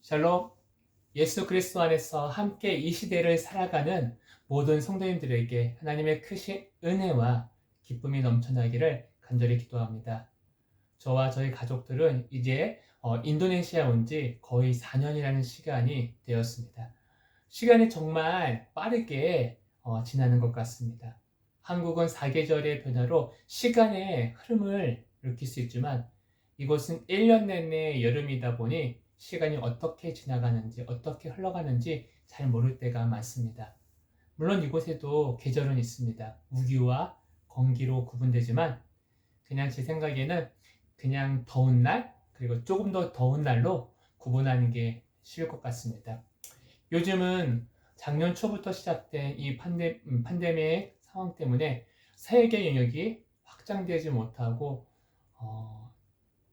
샬롬, 예수 그리스도 안에서 함께 이 시대를 살아가는 모든 성도님들에게 하나님의 크신 은혜와 기쁨이 넘쳐나기를 간절히 기도합니다. 저와 저희 가족들은 이제 인도네시아 온 지 거의 4년이라는 시간이 되었습니다. 시간이 정말 빠르게 지나는 것 같습니다. 한국은 사계절의 변화로 시간의 흐름을 느낄 수 있지만 이곳은 1년 내내 여름이다 보니 시간이 어떻게 지나가는지, 어떻게 흘러가는지 잘 모를 때가 많습니다. 물론 이곳에도 계절은 있습니다. 우기와 건기로 구분되지만 그냥 제 생각에는 그냥 더운 날, 그리고 조금 더 더운 날로 구분하는 게 쉬울 것 같습니다. 요즘은 작년 초부터 시작된 이 팬데믹 상황 때문에 세계 영역이 확장되지 못하고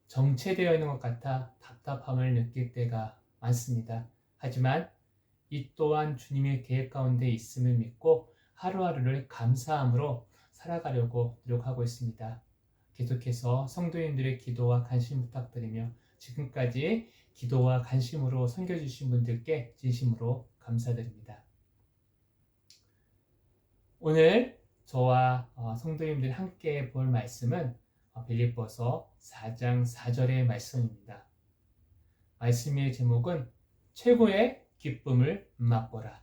정체되어 있는 것 같아 답답함을 느낄 때가 많습니다. 하지만 이 또한 주님의 계획 가운데 있음을 믿고 하루하루를 감사함으로 살아가려고 노력하고 있습니다. 계속해서 성도님들의 기도와 관심 부탁드리며 지금까지 기도와 관심으로 섬겨주신 분들께 진심으로 감사드립니다. 오늘 저와 성도님들이 함께 볼 말씀은 빌립보서 4장 4절의 말씀입니다. 말씀의 제목은 최고의 기쁨을 맛보라.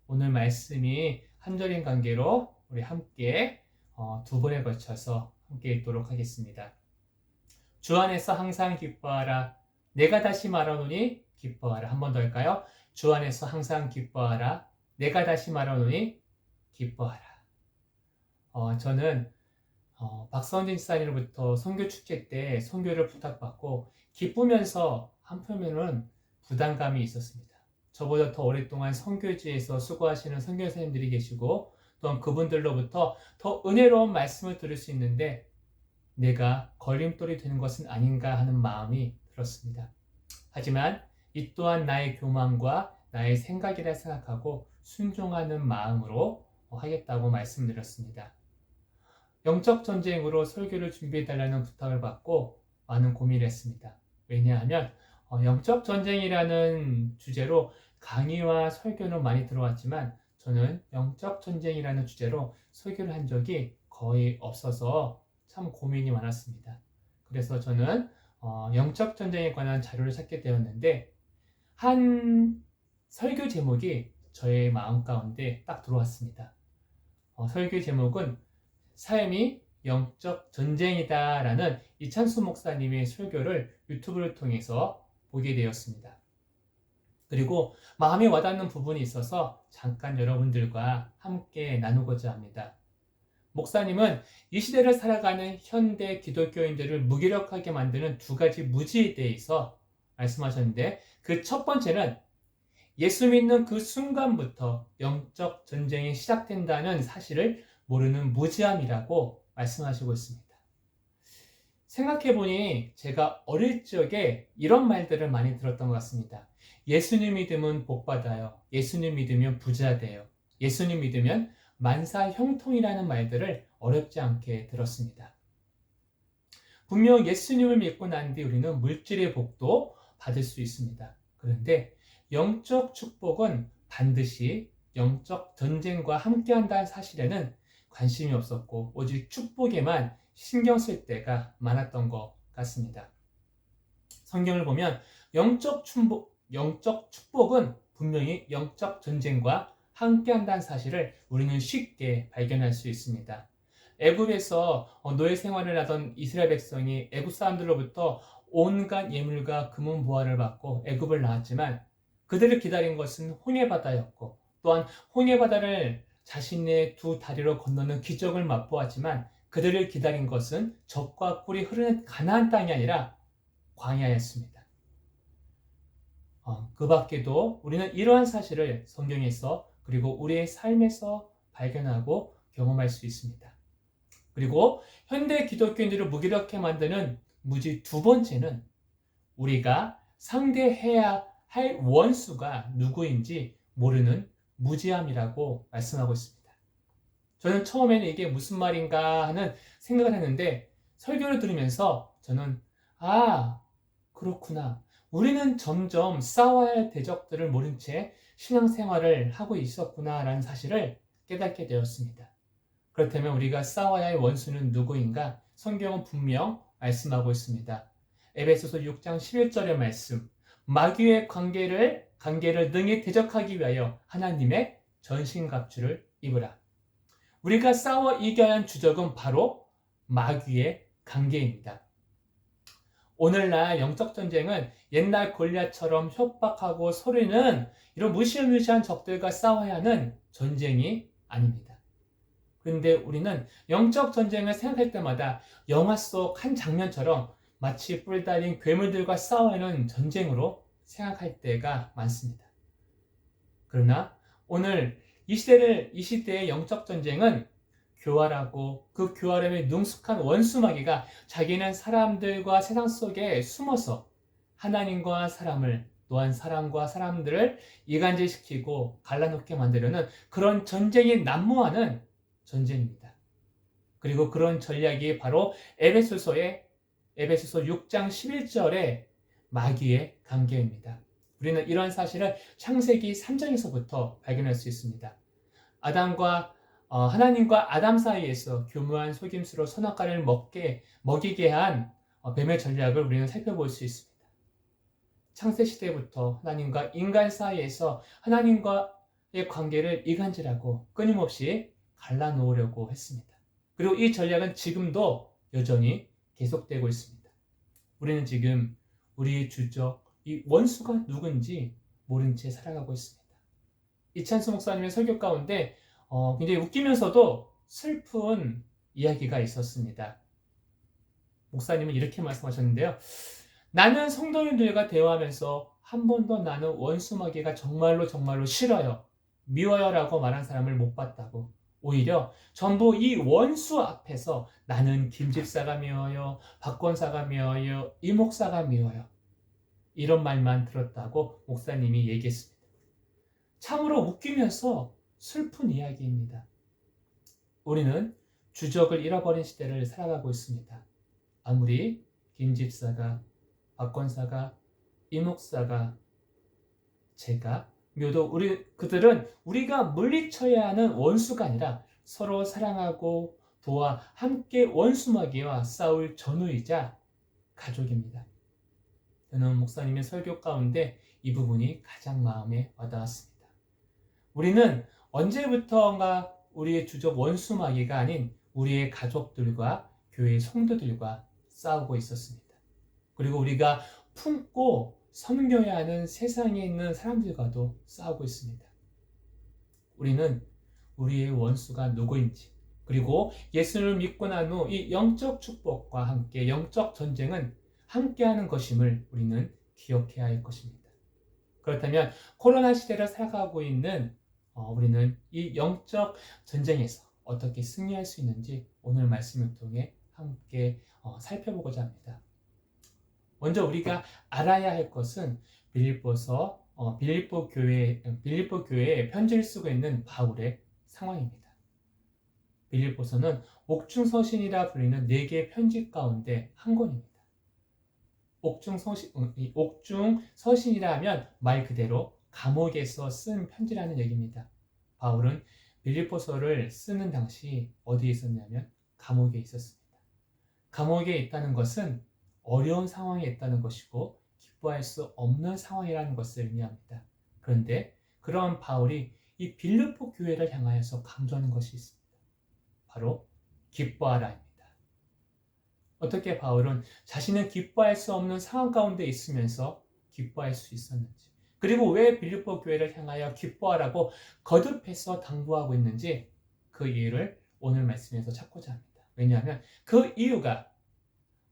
오늘 말씀이 한 절인 관계로 우리 함께 두 번에 걸쳐서 함께 읽도록 하겠습니다. 주 안에서 항상 기뻐하라. 내가 다시 말하노니 기뻐하라. 한 번 더 할까요? 주 안에서 항상 기뻐하라. 내가 다시 말하노니 기뻐하라. 저는 박선진 집사님으로부터 선교 축제 때 선교를 부탁받고 기쁘면서 한편으로는 부담감이 있었습니다. 저보다 더 오랫동안 선교지에서 수고하시는 선교사님들이 계시고 또한 그분들로부터 더 은혜로운 말씀을 들을 수 있는데 내가 걸림돌이 되는 것은 아닌가 하는 마음이 들었습니다. 하지만 이 또한 나의 교만과 나의 생각이라 생각하고 순종하는 마음으로 하겠다고 말씀드렸습니다. 영적 전쟁으로 설교를 준비해달라는 부탁을 받고 많은 고민을 했습니다. 왜냐하면 영적 전쟁이라는 주제로 강의와 설교는 많이 들어왔지만 저는 영적 전쟁이라는 주제로 설교를 한 적이 거의 없어서 참 고민이 많았습니다. 그래서 저는 영적 전쟁에 관한 자료를 찾게 되었는데 한 설교 제목이 저의 마음 가운데 딱 들어왔습니다. 설교 제목은 삶이 영적 전쟁이다 라는 이찬수 목사님의 설교를 유튜브를 통해서 보게 되었습니다. 그리고 마음에 와닿는 부분이 있어서 잠깐 여러분들과 함께 나누고자 합니다. 목사님은 이 시대를 살아가는 현대 기독교인들을 무기력하게 만드는 두 가지 무지에 대해서 말씀하셨는데 그 첫 번째는 예수 믿는 그 순간부터 영적 전쟁이 시작된다는 사실을 모르는 무지함이라고 말씀하시고 있습니다. 생각해보니 제가 어릴 적에 이런 말들을 많이 들었던 것 같습니다. 예수님 믿으면 복받아요. 예수님 믿으면 부자 돼요. 예수님 믿으면 만사 형통이라는 말들을 어렵지 않게 들었습니다. 분명 예수님을 믿고 난 뒤 우리는 물질의 복도 받을 수 있습니다. 그런데 영적 축복은 반드시 영적 전쟁과 함께한다는 사실에는 관심이 없었고 오직 축복에만 신경 쓸 때가 많았던 것 같습니다. 성경을 보면 영적 축복은 분명히 영적 전쟁과 함께한다는 사실을 우리는 쉽게 발견할 수 있습니다. 애굽에서 노예 생활을 하던 이스라엘 백성이 애굽 사람들로부터 온갖 예물과 금은 보화를 받고 애굽을 나왔지만 그들을 기다린 것은 홍해바다였고 또한 홍해바다를 자신의 두 다리로 건너는 기적을 맛보았지만 그들을 기다린 것은 젖과 꿀이 흐르는 가나안 땅이 아니라 광야였습니다. 그 밖에도 우리는 이러한 사실을 성경에서 그리고 우리의 삶에서 발견하고 경험할 수 있습니다. 그리고 현대 기독교인들을 무기력하게 만드는 무지 두 번째는 우리가 상대해야 할 원수가 누구인지 모르는 무지함이라고 말씀하고 있습니다. 저는 처음에는 이게 무슨 말인가 하는 생각을 했는데 설교를 들으면서 저는 그렇구나. 우리는 점점 싸워야 할 대적들을 모른 채 신앙생활을 하고 있었구나라는 사실을 깨닫게 되었습니다. 그렇다면 우리가 싸워야 할 원수는 누구인가? 성경은 분명 말씀하고 있습니다. 에베소서 6장 11절의 말씀. 마귀의 관계를 능히 대적하기 위하여 하나님의 전신갑주를 입으라. 우리가 싸워 이겨야 한 주적은 바로 마귀의 관계입니다. 오늘날 영적 전쟁은 옛날 골리앗처럼 협박하고 소리는 이런 무시무시한 적들과 싸워야 하는 전쟁이 아닙니다. 그런데 우리는 영적 전쟁을 생각할 때마다 영화 속 한 장면처럼 마치 뿔 달린 괴물들과 싸워야 하는 전쟁으로 생각할 때가 많습니다. 그러나 오늘 이 시대의 영적 전쟁은 교활하고 그 교활함에 능숙한 원수 마귀가 자기는 사람들과 세상 속에 숨어서 하나님과 사람을 또한 사람과 사람들을 이간질시키고 갈라놓게 만들려는 그런 전쟁이 난무하는 전쟁입니다. 그리고 그런 전략이 바로 에베소서 6장 11절의 마귀의 관계입니다. 우리는 이런 사실을 창세기 3장에서부터 발견할 수 있습니다. 하나님과 아담 사이에서 교묘한 속임수로 선악과를 먹이게 한 뱀의 전략을 우리는 살펴볼 수 있습니다. 창세시대부터 하나님과 인간 사이에서 하나님과의 관계를 이간질하고 끊임없이 갈라놓으려고 했습니다. 그리고 이 전략은 지금도 여전히 계속되고 있습니다. 우리는 지금 우리의 주적, 이 원수가 누군지 모른 채 살아가고 있습니다. 이찬수 목사님의 설교 가운데 굉장히 웃기면서도 슬픈 이야기가 있었습니다. 목사님은 이렇게 말씀하셨는데요. 나는 성도님들과 대화하면서 한 번도 나는 원수 마귀가 정말로 싫어요, 미워요 라고 말한 사람을 못 봤다고. 오히려 전부 이 원수 앞에서 나는 김집사가 미워요, 박권사가 미워요, 이 목사가 미워요, 이런 말만 들었다고 목사님이 얘기했습니다. 참으로 웃기면서 슬픈 이야기입니다. 우리는 주적을 잃어버린 시대를 살아가고 있습니다. 아무리 김집사가, 박권사가, 이목사가, 제가 묘도 그들은 우리가 물리쳐야 하는 원수가 아니라 서로 사랑하고 도와 함께 원수마귀와 싸울 전우이자 가족입니다. 저는 목사님의 설교 가운데 이 부분이 가장 마음에 와닿았습니다. 우리는 언제부터인가 우리의 주적 원수마귀가 아닌 우리의 가족들과 교회의 성도들과 싸우고 있었습니다. 그리고 우리가 품고 섬겨야 하는 세상에 있는 사람들과도 싸우고 있습니다. 우리는 우리의 원수가 누구인지, 그리고 예수를 믿고 난 후 이 영적 축복과 함께 영적 전쟁은 함께하는 것임을 우리는 기억해야 할 것입니다. 그렇다면 코로나 시대를 살아가고 있는 우리는 이 영적 전쟁에서 어떻게 승리할 수 있는지 오늘 말씀을 통해 함께 살펴보고자 합니다. 먼저 우리가 알아야 할 것은 빌립보 교회에 편지를 쓰고 있는 바울의 상황입니다. 빌립보서는 옥중서신이라 불리는 4개의 편지 가운데 한 권입니다. 옥중서신이라 하면 말 그대로 감옥에서 쓴 편지라는 얘기입니다. 바울은 빌립보서를 쓰는 당시 어디에 있었냐면 감옥에 있었습니다. 감옥에 있다는 것은 어려운 상황에 있다는 것이고 기뻐할 수 없는 상황이라는 것을 의미합니다. 그런데 그런 바울이 이 빌립보 교회를 향하여서 강조하는 것이 있습니다. 바로 기뻐하라입니다. 어떻게 바울은 자신은 기뻐할 수 없는 상황 가운데 있으면서 기뻐할 수 있었는지, 그리고 왜 빌립보 교회를 향하여 기뻐하라고 거듭해서 당부하고 있는지 그 이유를 오늘 말씀에서 찾고자 합니다. 왜냐하면 그 이유가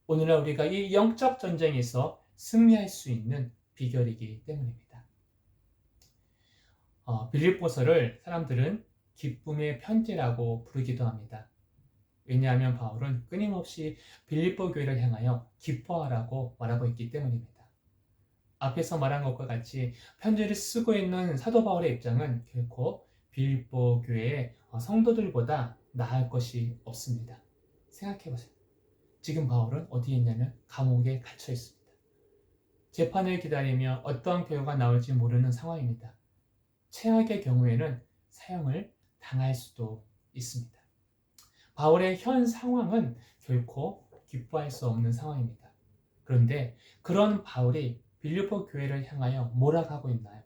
오늘날 우리가 이 영적 전쟁에서 승리할 수 있는 비결이기 때문입니다. 빌립보서를 사람들은 기쁨의 편지라고 부르기도 합니다. 왜냐하면 바울은 끊임없이 빌립보 교회를 향하여 기뻐하라고 말하고 있기 때문입니다. 앞에서 말한 것과 같이 편지를 쓰고 있는 사도 바울의 입장은 결코 빌립보 교회의 성도들보다 나을 것이 없습니다. 생각해보세요. 지금 바울은 어디에 있냐면 감옥에 갇혀 있습니다. 재판을 기다리며 어떠한 결과가 나올지 모르는 상황입니다. 최악의 경우에는 사형을 당할 수도 있습니다. 바울의 현 상황은 결코 기뻐할 수 없는 상황입니다. 그런데 그런 바울이 빌립보 교회를 향하여 뭐라고 하고 있나요?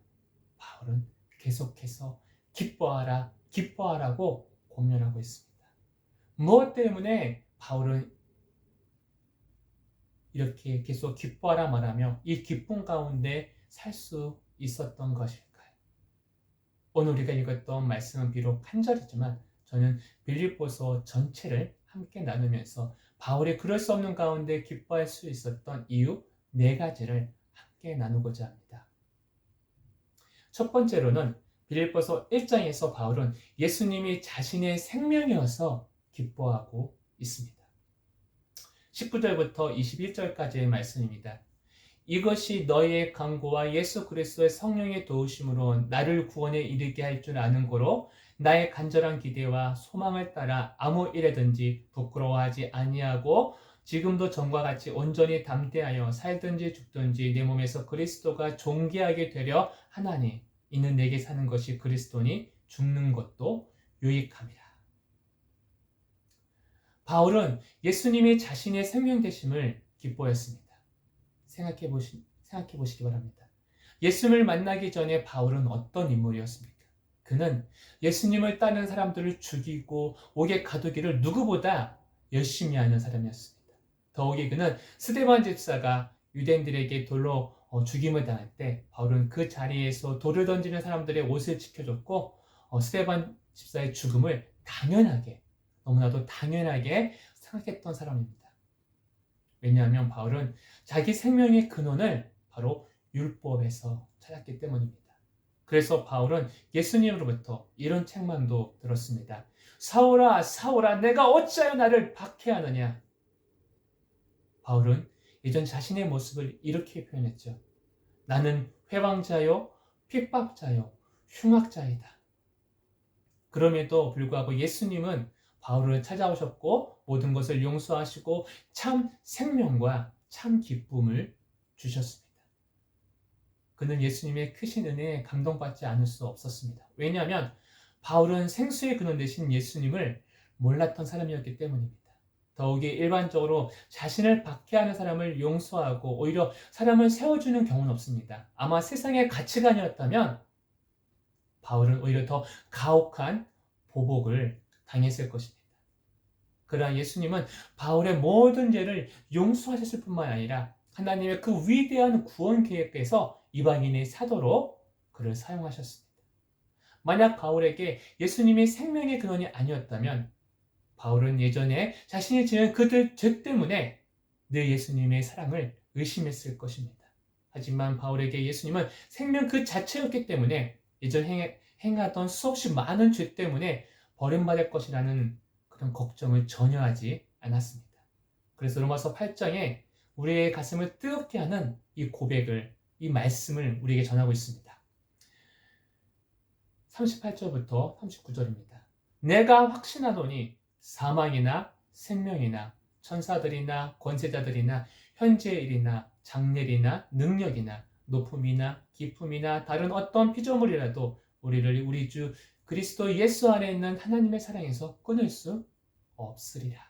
바울은 계속해서 기뻐하라, 기뻐하라고 권면하고 있습니다. 무엇 때문에 바울은 이렇게 계속 기뻐하라 말하며 이 기쁨 가운데 살 수 있었던 것일까요? 오늘 우리가 읽었던 말씀은 비록 한 절이지만 저는 빌립보서 전체를 함께 나누면서 바울이 그럴 수 없는 가운데 기뻐할 수 있었던 이유 4가지를 함께 나누고자 합니다. 첫 번째로는 빌립보서 1장에서 바울은 예수님이 자신의 생명이어서 기뻐하고 있습니다. 19절부터 21절까지의 말씀입니다. 이것이 너희의 강구와 예수 그리스도의 성령의 도우심으로 나를 구원에 이르게 할 줄 아는 고로 나의 간절한 기대와 소망을 따라 아무 일에든지 부끄러워하지 아니하고 지금도 전과 같이 온전히 담대하여 살든지 죽든지 내 몸에서 그리스도가 존귀하게 되려 하나니 이는 내게 사는 것이 그리스도니 죽는 것도 유익함이라. 바울은 예수님이 자신의 생명 되심을 기뻐했습니다. 생각해 보시기 바랍니다. 예수님을 만나기 전에 바울은 어떤 인물이었습니까? 그는 예수님을 따르는 사람들을 죽이고 옥에 가두기를 누구보다 열심히 하는 사람이었습니다. 더욱이 그는 스데반 집사가 유대인들에게 돌로 죽임을 당할 때 바울은 그 자리에서 돌을 던지는 사람들의 옷을 지켜줬고 스데반 집사의 죽음을 당연하게, 너무나도 당연하게 생각했던 사람입니다. 왜냐하면 바울은 자기 생명의 근원을 바로 율법에서 찾았기 때문입니다. 그래서 바울은 예수님으로부터 이런 책망도 들었습니다. 사울아, 사울아, 내가 어찌하여 나를 박해하느냐? 바울은 예전 자신의 모습을 이렇게 표현했죠. 나는 회방자요, 핍박자요, 흉악자이다. 그럼에도 불구하고 예수님은 바울을 찾아오셨고 모든 것을 용서하시고 참 생명과 참 기쁨을 주셨습니다. 그는 예수님의 크신 은혜에 감동받지 않을 수 없었습니다. 왜냐하면 바울은 생수의 근원 되신 예수님을 몰랐던 사람이었기 때문입니다. 더욱이 일반적으로 자신을 박해하는 사람을 용서하고 오히려 사람을 세워주는 경우는 없습니다. 아마 세상의 가치관이었다면 바울은 오히려 더 가혹한 보복을 당했을 것입니다. 그러나 예수님은 바울의 모든 죄를 용서하셨을 뿐만 아니라 하나님의 그 위대한 구원 계획에서 이방인의 사도로 그를 사용하셨습니다. 만약 바울에게 예수님이 생명의 근원이 아니었다면 바울은 예전에 자신이 지은 그들 죄 때문에 늘 예수님의 사랑을 의심했을 것입니다. 하지만 바울에게 예수님은 생명 그 자체였기 때문에 예전 행하던 수없이 많은 죄 때문에 버림받을 것이라는 그런 걱정을 전혀 하지 않았습니다. 그래서 로마서 8장에 우리의 가슴을 뜨겁게 하는 이 고백을, 이 말씀을 우리에게 전하고 있습니다. 38절부터 39절입니다. 내가 확신하노니 사망이나 생명이나 천사들이나 권세자들이나 현재의 일이나 장래일이나 능력이나 높음이나 깊음이나 다른 어떤 피조물이라도 우리를 우리 주 그리스도 예수 안에 있는 하나님의 사랑에서 끊을 수 없으리라.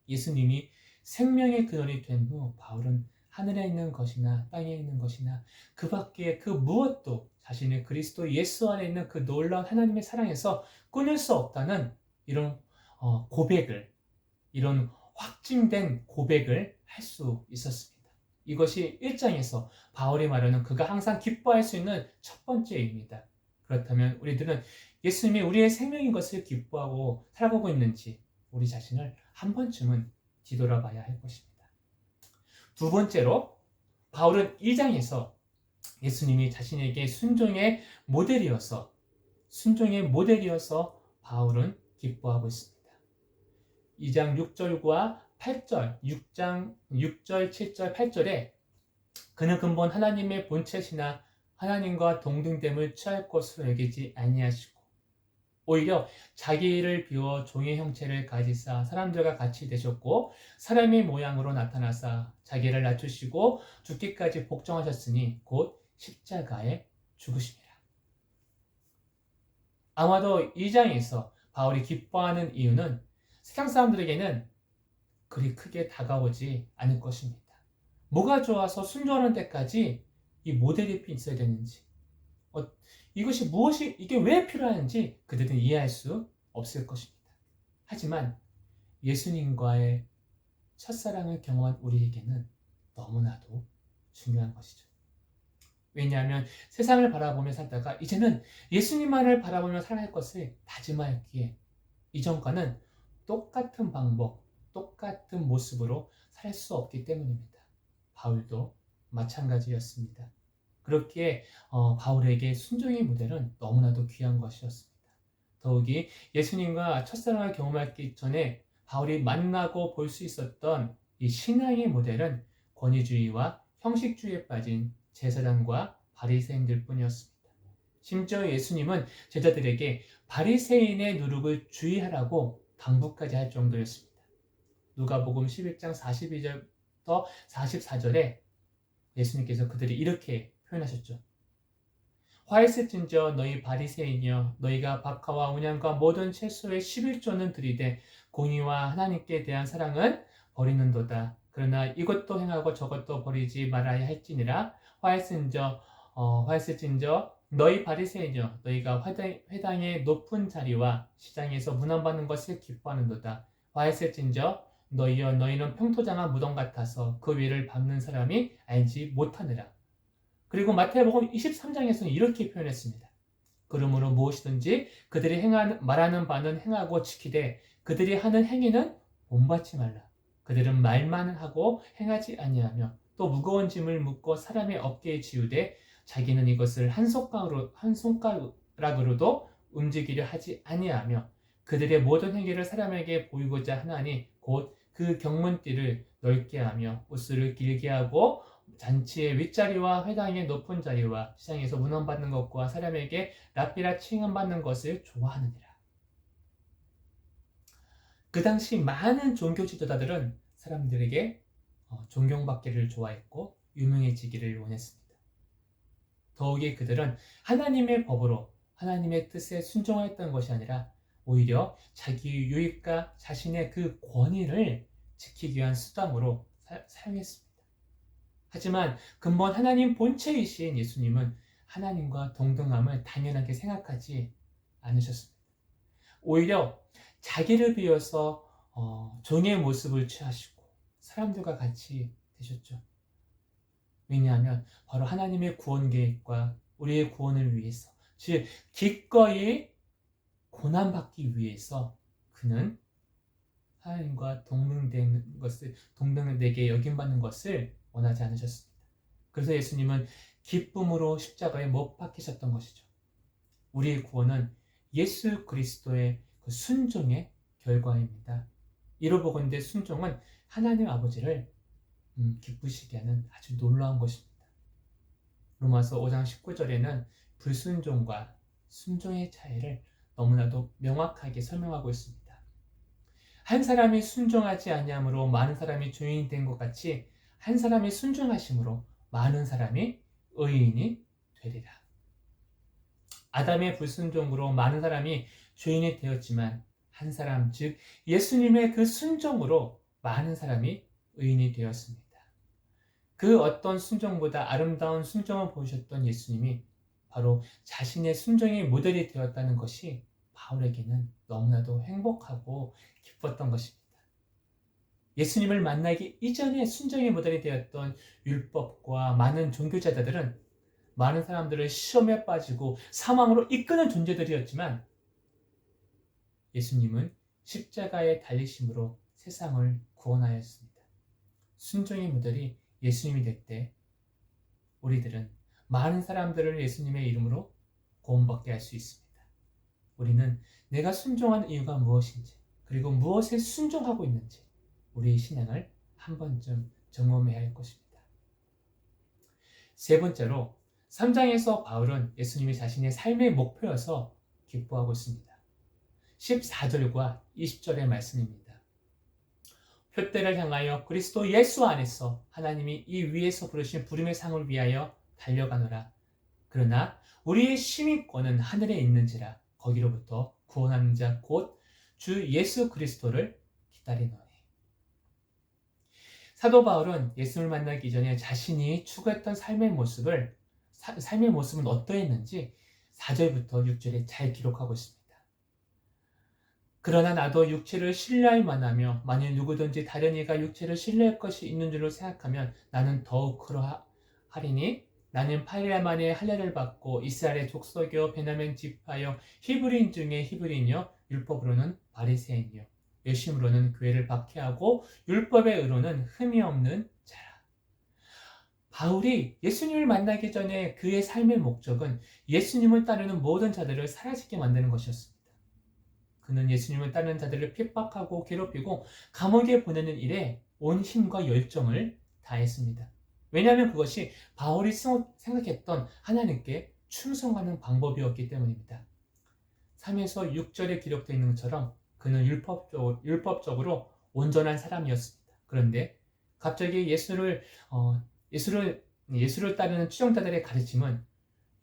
예수님이 생명의 근원이 된 후 바울은 하늘에 있는 것이나 땅에 있는 것이나 그 밖에 그 무엇도 자신의 그리스도 예수 안에 있는 그 놀라운 하나님의 사랑에서 끊을 수 없다는 이런 고백을, 이런 확증된 고백을 할 수 있었습니다. 이것이 1장에서 바울이 말하는 그가 항상 기뻐할 수 있는 첫 번째입니다. 그렇다면 우리들은 예수님이 우리의 생명인 것을 기뻐하고 살아가고 있는지 우리 자신을 한 번쯤은 뒤돌아봐야 할 것입니다. 두 번째로 바울은 2장에서 예수님이 자신에게 순종의 모델이어서 바울은 기뻐하고 있습니다. 2장 6절과 8절, 6장 6절, 7절, 8절에 그는 근본 하나님의 본체시나 하나님과 동등됨을 취할 것으로 여기지 아니하시고 오히려 자기를 비워 종의 형체를 가지사 사람들과 같이 되셨고 사람의 모양으로 나타나사 자기를 낮추시고 죽기까지 복종하셨으니 곧 십자가에 죽으심이라. 아마도 이 장에서 바울이 기뻐하는 이유는 세상 사람들에게는 그리 크게 다가오지 않을 것입니다. 뭐가 좋아서 순종하는 데까지 이 모델이 있어야 되는지, 이것이 무엇이, 이게 왜 필요한지 그들은 이해할 수 없을 것입니다. 하지만 예수님과의 첫사랑을 경험한 우리에게는 너무나도 중요한 것이죠. 왜냐하면 세상을 바라보며 살다가 이제는 예수님만을 바라보며 살아갈 것을 다짐하였기에 이전과는 똑같은 방법, 똑같은 모습으로 살 수 없기 때문입니다. 바울도 마찬가지였습니다. 그렇기에 바울에게 순종의 모델은 너무나도 귀한 것이었습니다. 더욱이 예수님과 첫사랑을 경험하기 전에 바울이 만나고 볼 수 있었던 이 신앙의 모델은 권위주의와 형식주의에 빠진 제사장과 바리새인들 뿐이었습니다. 심지어 예수님은 제자들에게 바리새인의 누룩을 주의하라고 당부까지 할 정도였습니다. 누가복음 11장 42절부터 44절에 예수님께서 그들이 이렇게 표현하셨죠. 화일새진저 너희 바리새인이여 너희가 박하와 온양과 모든 채소의 11조는 들이되 공의와 하나님께 대한 사랑은 버리는도다. 그러나 이것도 행하고 저것도 버리지 말아야 할지니라. 화일새진저 너희 바리새인이여 너희가 회당의 높은 자리와 시장에서 문안받는 것을 기뻐하는도다. 화일새진저 너희여 너희는 평토장한 무덤 같아서 그 위를 밟는 사람이 알지 못하느라. 그리고 마태복음 23장에서는 이렇게 표현했습니다. 그러므로 무엇이든지 그들이 말하는 바는 행하고 지키되 그들이 하는 행위는 본받지 말라. 그들은 말만 하고 행하지 아니하며 또 무거운 짐을 묶고 사람의 어깨에 지우되 자기는 이것을 한 손가락으로도 움직이려 하지 아니하며 그들의 모든 행위를 사람에게 보이고자 하나니 곧 그 경문띠를 넓게 하며 옷을 길게 하고 잔치의 윗자리와 회당의 높은 자리와 시장에서 문안받는 것과 사람에게 랍비라 칭함받는 것을 좋아하느니라. 그 당시 많은 종교 지도자들은 사람들에게 존경받기를 좋아했고 유명해지기를 원했습니다. 더욱이 그들은 하나님의 법으로 하나님의 뜻에 순종하였던 것이 아니라 오히려 자기 유익과 자신의 그 권위를 지키기 위한 수단으로 사용했습니다. 하지만 근본 하나님 본체이신 예수님은 하나님과 동등함을 당연하게 생각하지 않으셨습니다. 오히려 자기를 비워서 종의 모습을 취하시고 사람들과 같이 되셨죠. 왜냐하면 바로 하나님의 구원 계획과 우리의 구원을 위해서, 즉 기꺼이 고난받기 위해서 그는 하나님과 동등되게 여김받는 것을 원하지 않으셨습니다. 그래서 예수님은 기쁨으로 십자가에 못 박히셨던 것이죠. 우리의 구원은 예수 그리스도의 그 순종의 결과입니다. 이로보건대 순종은 하나님 아버지를 기쁘시게 하는 아주 놀라운 것입니다. 로마서 5장 19절에는 불순종과 순종의 차이를 너무나도 명확하게 설명하고 있습니다. 한 사람이 순종하지 아니함으로 많은 사람이 죄인이 된 것 같이 한 사람이 순종하심으로 많은 사람이 의인이 되리라. 아담의 불순종으로 많은 사람이 죄인이 되었지만 한 사람, 즉 예수님의 그 순종으로 많은 사람이 의인이 되었습니다. 그 어떤 순종보다 아름다운 순종을 보이셨던 예수님이 바로 자신의 순종의 모델이 되었다는 것이 바울에게는 너무나도 행복하고 기뻤던 것입니다. 예수님을 만나기 이전에 순종의 모델이 되었던 율법과 많은 종교자들은 많은 사람들을 시험에 빠지고 사망으로 이끄는 존재들이었지만 예수님은 십자가에 달리심으로 세상을 구원하였습니다. 순종의 모델이 예수님이 될 때 우리들은 많은 사람들을 예수님의 이름으로 구원받게 할 수 있습니다. 우리는 내가 순종한 이유가 무엇인지 그리고 무엇에 순종하고 있는지 우리의 신앙을 한 번쯤 점검해야 할 것입니다. 세 번째로 3장에서 바울은 예수님이 자신의 삶의 목표여서 기뻐하고 있습니다. 14절과 20절의 말씀입니다. 표대를 향하여 그리스도 예수 안에서 하나님이 이 위에서 부르신 부름의 상을 위하여 달려가노라. 그러나 우리의 시민권은 하늘에 있는지라 거기로부터 구원하는 자 곧 주 예수 그리스도를 기다리노니. 사도 바울은 예수를 만나기 전에 자신이 추구했던 삶의 모습은 어떠했는지 4절부터 6절에 잘 기록하고 있습니다. 그러나 나도 육체를 신뢰할 만하며 만일 누구든지 다른 이가 육체를 신뢰할 것이 있는 줄로 생각하면 나는 더욱 그러하리니 나는 8일 만에 할례를 받고 이스라엘의 족속이요 베냐민 지파요 히브리인 중에 히브리인이요 율법으로는 바리새인이요 열심으로는 교회를 박해하고 율법의 의로는 흠이 없는 자라. 바울이 예수님을 만나기 전에 그의 삶의 목적은 예수님을 따르는 모든 자들을 사라지게 만드는 것이었습니다. 그는 예수님을 따르는 자들을 핍박하고 괴롭히고 감옥에 보내는 일에 온 힘과 열정을 다했습니다. 왜냐하면 그것이 바울이 생각했던 하나님께 충성하는 방법이었기 때문입니다. 3에서 6절에 기록되어 있는 것처럼 그는 율법적으로 온전한 사람이었습니다. 그런데 갑자기 예수를 따르는 추종자들의 가르침은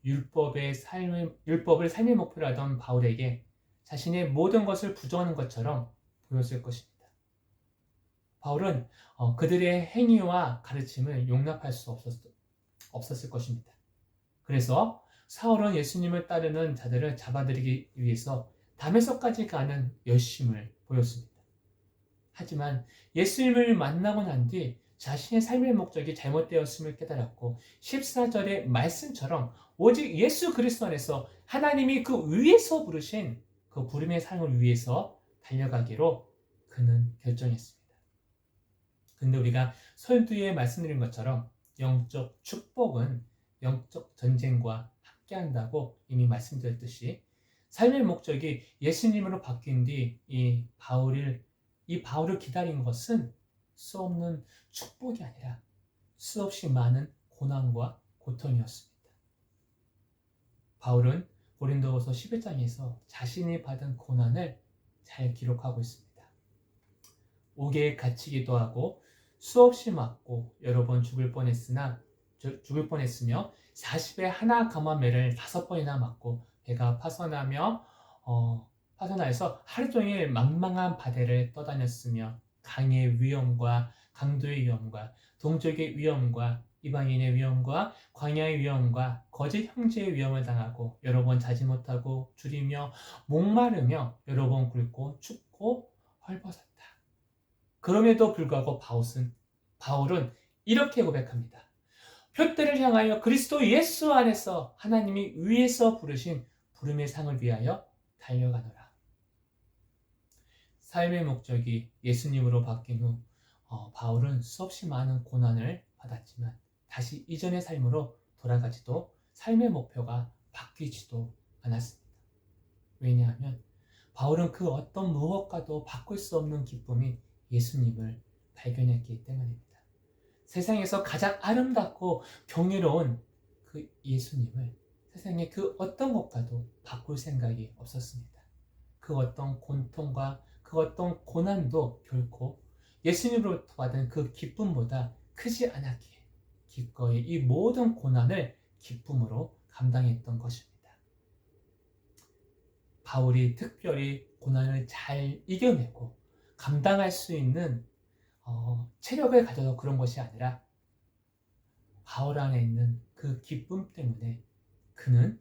율법을 삶의 목표로 하던 바울에게 자신의 모든 것을 부정하는 것처럼 보였을 것입니다. 바울은 그들의 행위와 가르침을 용납할 수 없었을 것입니다. 그래서 사울은 예수님을 따르는 자들을 잡아들이기 위해서 다메섹까지 가는 열심을 보였습니다. 하지만 예수님을 만나고 난 뒤 자신의 삶의 목적이 잘못되었음을 깨달았고 14절의 말씀처럼 오직 예수 그리스도 안에서 하나님이 그 위에서 부르신 그 부름의 삶을 위해서 달려가기로 그는 결정했습니다. 근데 우리가 설두에 말씀드린 것처럼 영적 축복은 영적 전쟁과 함께한다고 이미 말씀드렸듯이 삶의 목적이 예수님으로 바뀐 뒤 이 바울을 기다린 것은 수없는 축복이 아니라 수없이 많은 고난과 고통이었습니다. 바울은 고린도후서 11장에서 자신이 받은 고난을 잘 기록하고 있습니다. 옥에 갇히기도 하고 수없이 맞고 여러 번 죽을 뻔했으며 40에 하나 감화매를 5번이나 맞고 배가 파손하여서 하루 종일 망망한 바다를 떠다녔으며 강의 위험과 강도의 위험과 동족의 위험과 이방인의 위험과 광야의 위험과 거짓 형제의 위험을 당하고 여러 번 자지 못하고 줄이며 목마르며 여러 번 굶고 춥고 헐벗었다. 그럼에도 불구하고 바울은 이렇게 고백합니다. 표대를 향하여 그리스도 예수 안에서 하나님이 위에서 부르신 부름의 상을 위하여 달려가노라. 삶의 목적이 예수님으로 바뀐 후 바울은 수없이 많은 고난을 받았지만 다시 이전의 삶으로 돌아가지도 삶의 목표가 바뀌지도 않았습니다. 왜냐하면 바울은 그 어떤 무엇과도 바꿀 수 없는 기쁨인 예수님을 발견했기 때문입니다. 세상에서 가장 아름답고 경이로운 그 예수님을 세상의 그 어떤 것과도 바꿀 생각이 없었습니다. 그 어떤 고통과 그 어떤 고난도 결코 예수님으로부터 받은 그 기쁨보다 크지 않았기에 기꺼이 이 모든 고난을 기쁨으로 감당했던 것입니다. 바울이 특별히 고난을 잘 이겨내고 감당할 수 있는 체력을 가져서 그런 것이 아니라 바울 안에 있는 그 기쁨 때문에 그는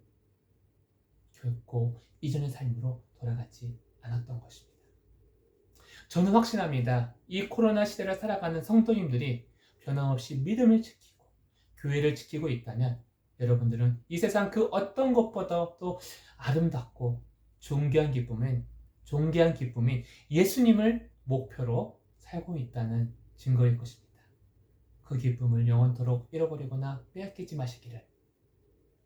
결코 이전의 삶으로 돌아가지 않았던 것입니다. 저는 확신합니다. 이 코로나 시대를 살아가는 성도님들이 변함없이 믿음을 지키고 교회를 지키고 있다면 여러분들은 이 세상 그 어떤 것보다도 아름답고 존귀한 기쁨인 예수님을 목표로 살고 있다는 증거일 것입니다. 그 기쁨을 영원토록 잃어버리거나 빼앗기지 마시기를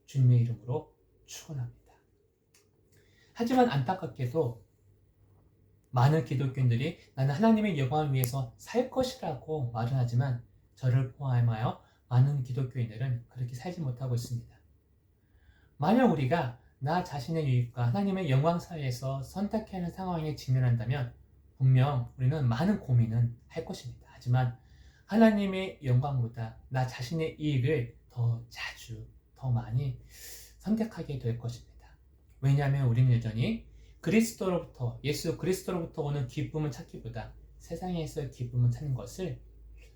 주님의 이름으로 축원합니다. 하지만 안타깝게도 많은 기독교인들이 나는 하나님의 영광을 위해서 살 것이라고 말은 하지만 저를 포함하여 많은 기독교인들은 그렇게 살지 못하고 있습니다. 만약 우리가 나 자신의 유익과 하나님의 영광 사이에서 선택해야 하는 상황에 직면한다면 분명 우리는 많은 고민은 할 것입니다. 하지만 하나님의 영광보다 나 자신의 이익을 더 자주, 더 많이 선택하게 될 것입니다. 왜냐하면 우리는 여전히 그리스도로부터, 예수 그리스도로부터 오는 기쁨을 찾기보다 세상에서의 기쁨을 찾는 것을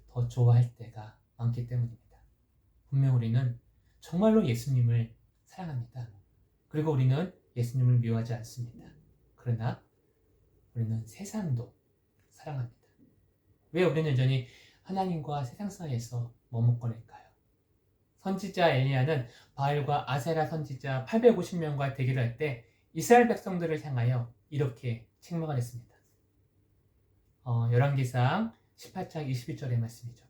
더 좋아할 때가 많기 때문입니다. 분명 우리는 정말로 예수님을 사랑합니다. 그리고 우리는 예수님을 미워하지 않습니다. 그러나 우리는 세상도 사랑합니다. 왜 우리는 여전히 하나님과 세상 사이에서 머뭇거릴까요? 선지자 엘리야는 바알과 아세라 선지자 850명과 대결할 때 이스라엘 백성들을 향하여 이렇게 책망을 했습니다. 열왕기상 18장 21절의 말씀이죠.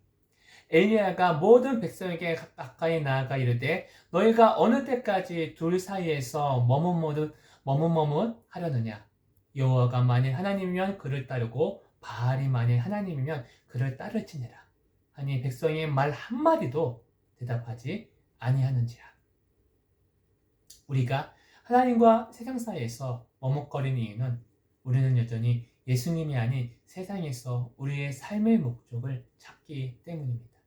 엘리야가 모든 백성에게 가까이 나아가 이르되 너희가 어느 때까지 둘 사이에서 머뭇머뭇 하려느냐? 여호와가 만일 하나님이면 그를 따르고 바알이 만일 하나님이면 그를 따를지니라. 아니 백성의 말 한마디도 대답하지 아니하는지라. 우리가 하나님과 세상 사이에서 머뭇거리는 이유는 우리는 여전히 예수님이 아닌 세상에서 우리의 삶의 목적을 찾기 때문입니다.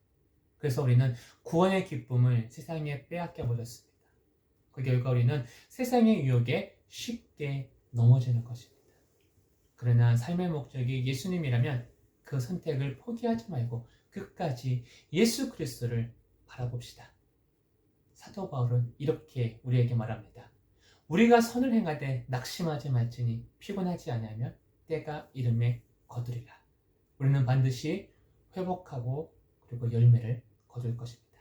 그래서 우리는 구원의 기쁨을 세상에 빼앗겨 버렸습니다. 그 결과 우리는 세상의 유혹에 쉽게 넘어지는 것입니다. 그러나 삶의 목적이 예수님이라면 그 선택을 포기하지 말고 끝까지 예수 그리스도를 바라봅시다. 사도 바울은 이렇게 우리에게 말합니다. 우리가 선을 행하되 낙심하지 말지니 피곤하지 아니하면 때가 이름에 거두리라. 우리는 반드시 회복하고 그리고 열매를 거둘 것입니다.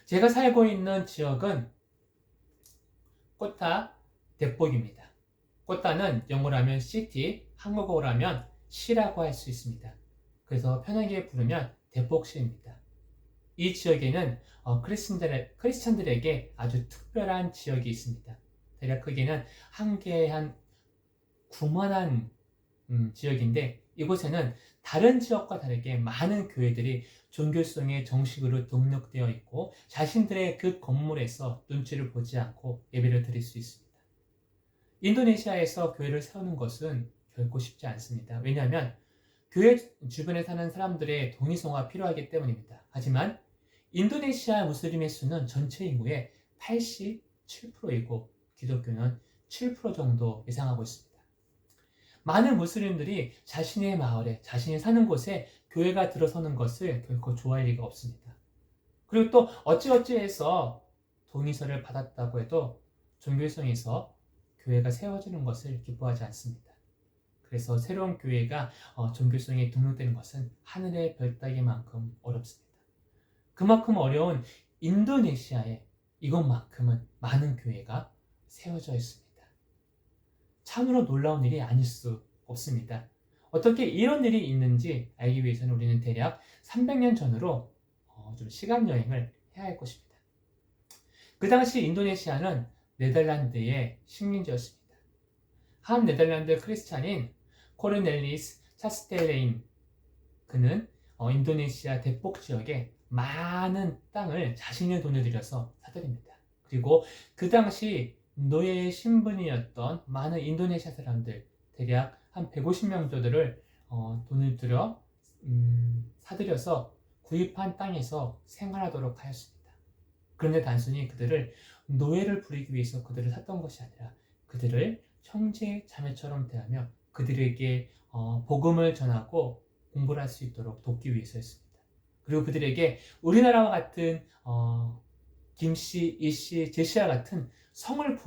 제가 살고 있는 지역은 꼬타 대폭입니다. 꼬타는 영어로 하면 city, 한국어로 하면 시라고 할 수 있습니다. 그래서 편하게 부르면 대폭시입니다. 이 지역에는 크리스천들에게 아주 특별한 지역이 있습니다. 대략 크기는 한 개에 한 9만한 지역인데 이곳에는 다른 지역과 다르게 많은 교회들이 종교성에 정식으로 등록되어 있고 자신들의 그 건물에서 눈치를 보지 않고 예배를 드릴 수 있습니다. 인도네시아에서 교회를 세우는 것은 결코 쉽지 않습니다. 왜냐하면 교회 주변에 사는 사람들의 동의서가 필요하기 때문입니다. 하지만 인도네시아 무슬림의 수는 전체 인구의 87%이고 기독교는 7% 정도 예상하고 있습니다. 많은 무슬림들이 자신의 마을에, 자신이 사는 곳에 교회가 들어서는 것을 결코 좋아할 리가 없습니다. 그리고 또 어찌어찌해서 동의서를 받았다고 해도 종교성에서 교회가 세워지는 것을 기뻐하지 않습니다. 그래서 새로운 교회가 종교성에 등록되는 것은 하늘의 별 따기만큼 어렵습니다. 그만큼 어려운 인도네시아에 이것만큼은 많은 교회가 세워져 있습니다. 참으로 놀라운 일이 아닐 수 없습니다. 어떻게 이런 일이 있는지 알기 위해서는 우리는 대략 300년 전으로 좀 시간 여행을 해야 할 것입니다. 그 당시 인도네시아는 네덜란드의 식민지였습니다. 한 네덜란드 크리스찬인 코르넬리스 차스텔레인 그는 인도네시아 대폭 지역에 많은 땅을 자신의 돈을 들여서 사들입니다. 그리고 그 당시 노예 신분이었던 많은 인도네시아 사람들 대략 한 150명 정도를 돈을 들여 사들여서 구입한 땅에서 생활하도록 하였습니다. 그런데 단순히 그들을 노예를 부리기 위해서 그들을 샀던 것이 아니라 그들을 형제 자매처럼 대하며 그들에게 복음을 전하고 공부를 할 수 있도록 돕기 위해서였습니다. 그리고 그들에게 우리나라와 같은 김씨, 이씨, 제씨와 같은 성을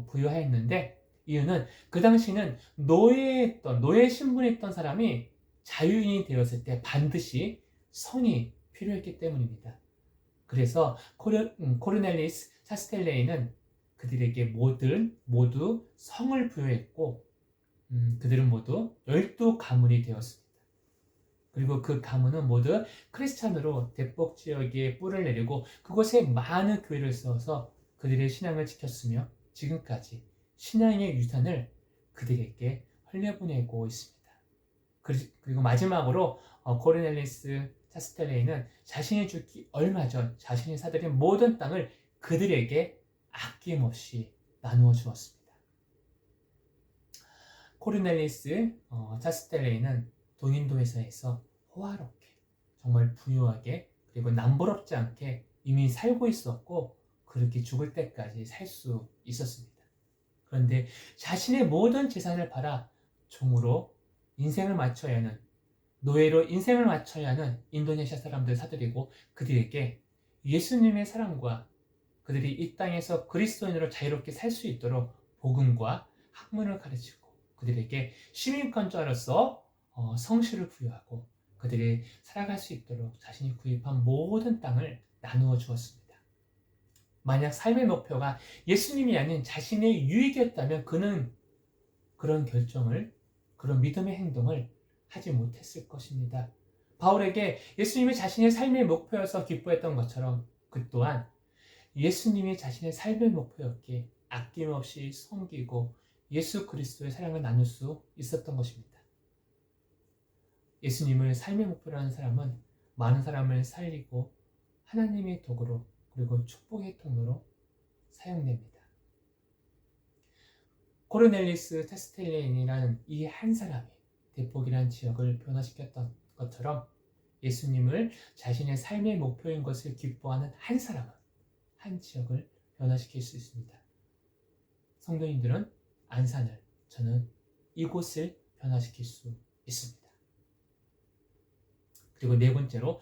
부여하였는데 이유는 그 당시는 노예 신분이었던 사람이 자유인이 되었을 때 반드시 성이 필요했기 때문입니다. 그래서 코르넬리스 차스텔레이는 그들에게 모두 성을 부여했고 그들은 모두 12가문이 되었습니다. 그리고 그 가문은 모두 크리스찬으로 대폭 지역에 뿔을 내리고 그곳에 많은 교회를 세워서 그들의 신앙을 지켰으며 지금까지 신앙의 유산을 그들에게 흘려보내고 있습니다. 그리고 마지막으로 코르넬리스 차스텔레이는 자신이 죽기 얼마 전 자신이 사들인 모든 땅을 그들에게 아낌없이 나누어 주었습니다. 코르넬리스 차스텔레이는 동인도 회사에서 호화롭게, 정말 부유하게, 그리고 남부럽지 않게 이미 살고 있었고 그렇게 죽을 때까지 살 수 있었습니다. 그런데 자신의 모든 재산을 팔아 종으로 인생을 마쳐야 하는, 노예로 인생을 마쳐야 하는 인도네시아 사람들 사들이고 그들에게 예수님의 사랑과 그들이 이 땅에서 그리스도인으로 자유롭게 살 수 있도록 복음과 학문을 가르치고 그들에게 시민권자로서 성실을 부여하고 그들이 살아갈 수 있도록 자신이 구입한 모든 땅을 나누어 주었습니다. 만약 삶의 목표가 예수님이 아닌 자신의 유익이었다면 그는 그런 결정을, 그런 믿음의 행동을 하지 못했을 것입니다. 바울에게 예수님이 자신의 삶의 목표여서 기뻐했던 것처럼 그 또한 예수님이 자신의 삶의 목표였기에 아낌없이 섬기고 예수 그리스도의 사랑을 나눌 수 있었던 것입니다. 예수님을 삶의 목표로 하는 사람은 많은 사람을 살리고 하나님의 도구로 그리고 축복의 통로로 사용됩니다. 코르넬리스 테스텔레인이라는 이 한 사람이 대폭이라는 지역을 변화시켰던 것처럼 예수님을 자신의 삶의 목표인 것을 기뻐하는 한 사람은 한 지역을 변화시킬 수 있습니다. 성도님들은 안산을, 저는 이곳을 변화시킬 수 있습니다. 그리고 네 번째로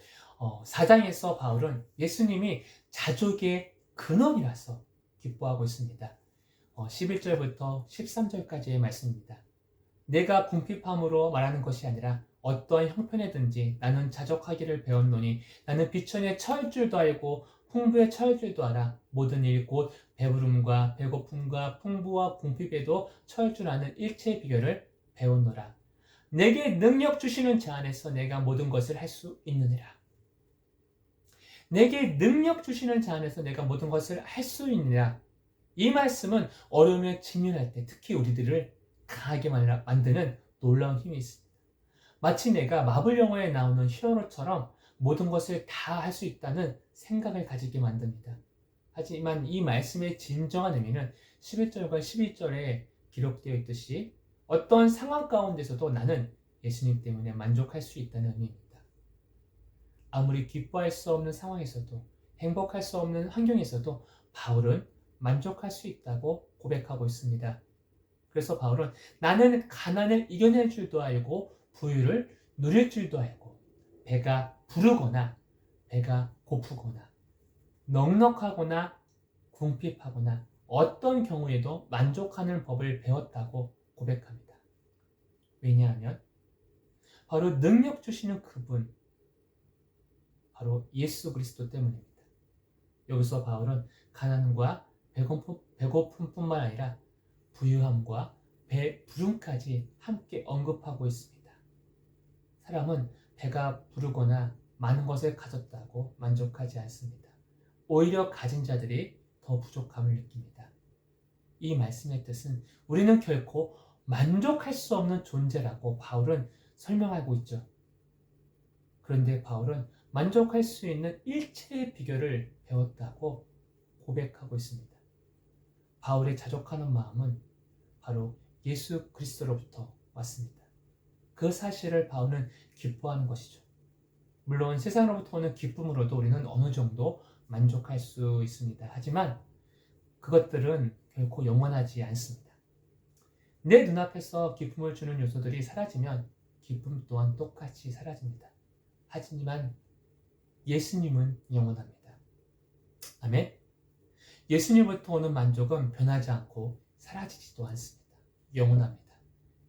4장에서 바울은 예수님이 자족의 근원이라서 기뻐하고 있습니다. 11절부터 13절까지의 말씀입니다. 내가 궁핍함으로 말하는 것이 아니라 어떠한 형편에든지 나는 자족하기를 배웠노니 나는 비천에 처할 줄도 알고 풍부에 처할 줄도 알아. 모든 일 곧 배부름과 배고픔과 풍부와 궁핍에도 처할 줄 아는 일체의 비결을 배웠노라. 내게 능력 주시는 자 안에서 내가 모든 것을 할 수 있느니라. 내게 능력 주시는 자 안에서 내가 모든 것을 할 수 있느니라. 이 말씀은 어려움에 직면할 때 특히 우리들을 강하게 만드는 놀라운 힘이 있습니다. 마치 내가 마블 영화에 나오는 히어로처럼 모든 것을 다 할 수 있다는 생각을 가지게 만듭니다. 하지만 이 말씀의 진정한 의미는 11절과 12절에 기록되어 있듯이 어떤 상황 가운데서도 나는 예수님 때문에 만족할 수 있다는 의미입니다. 아무리 기뻐할 수 없는 상황에서도 행복할 수 없는 환경에서도 바울은 만족할 수 있다고 고백하고 있습니다. 그래서 바울은 나는 가난을 이겨낼 줄도 알고 부유를 누릴 줄도 알고 배가 부르거나 배가 고프거나 넉넉하거나 궁핍하거나 어떤 경우에도 만족하는 법을 배웠다고 고백합니다. 왜냐하면 바로 능력 주시는 그분, 바로 예수 그리스도 때문입니다. 여기서 바울은 가난과 배고픔뿐만 아니라 부유함과 배부름까지 함께 언급하고 있습니다. 사람은 배가 부르거나 많은 것을 가졌다고 만족하지 않습니다. 오히려 가진 자들이 더 부족함을 느낍니다. 이 말씀의 뜻은 우리는 결코 만족할 수 없는 존재라고 바울은 설명하고 있죠. 그런데 바울은 만족할 수 있는 일체의 비결을 배웠다고 고백하고 있습니다. 바울의 자족하는 마음은 바로 예수 그리스도로부터 왔습니다. 그 사실을 바울은 기뻐하는 것이죠. 물론 세상으로부터 오는 기쁨으로도 우리는 어느 정도 만족할 수 있습니다. 하지만 그것들은 결코 영원하지 않습니다. 내 눈앞에서 기쁨을 주는 요소들이 사라지면 기쁨 또한 똑같이 사라집니다. 하지만 예수님은 영원합니다. 아멘. 예수님부터 오는 만족은 변하지 않고 사라지지도 않습니다. 영원합니다.